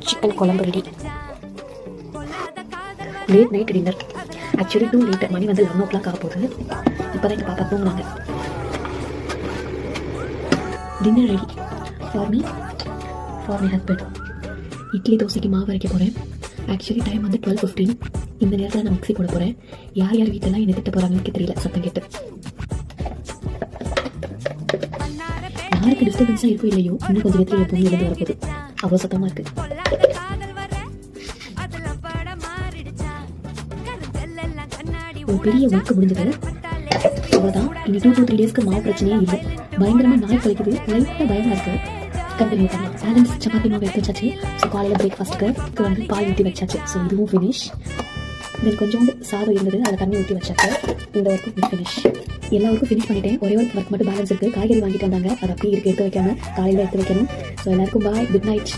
Chicken குழம்பு ready. Late night dinner. Actually 2 late. மணி வந்து 11 o'clock ஆக போகுது. இப்போ தான் எங்கள் பாப்பா தூங்குனாங்க. Dinner ready for me, for my husband. Idli தோசைக்கு மாவு அரைக்க போகிறேன். ஆக்சுவலி டைம் வந்து 12:15. இந்த நேரத்தில் நான் மிக்ஸி போட போகிறேன். யார் யார் வீட்டிலலாம் என்ன திட்ட போகிறாங்கன்னு தெரியல, சத்தம் கேட்டு. யாருக்கு டிஸ்டர்பன்ஸாக இருக்கோ இல்லையோ, இன்னும் கொஞ்சம் நேரத்தில் என் பொண்ணு எழுந்து வரப்போகுது. அவ்வளோ சத்தமாக இருக்குது. ஒரு பெரிய ஒர்க்கு முடிஞ்சது. அவ்வளோதான். இனி 2 to 3 டேஸ்க்கு மாவு பிரச்சனையே இல்லை. பயங்கரமாக நாய் கழிக்குது. லைட்டாக பயமாக இருக்குது. கண்டினியூ பண்ணலாம். பேலன்ஸ் சப்பாத்தி மாவு எடுத்து வச்சாச்சு. ஸோ காலையில் பிரேக்ஃபாஸ்ட்டுக்கு வந்து பால் ஊற்றி வச்சாச்சு. ஸோ இதுவும் ஃபினிஷ். தென் கொஞ்சோண்டு சாதம் இருந்தது, அதை தண்ணி ஊற்றி வச்சாச்சு. இந்த ஒர்க்கும் ஃபினிஷ். எல்லா ஒர்க்கும் ஃபினிஷ் பண்ணிட்டேன். ஒரே ஒரு ஒர்க் மட்டும் பேலன்ஸ் இருக்குது. காய்கறி வாங்கிட்டு வந்தாங்க, அதை அப்படியே எடுத்து வைக்காமல் காலையில் எடுத்து வைக்கணும். ஸோ எல்லாருக்கும் பாய், குட் நைட்.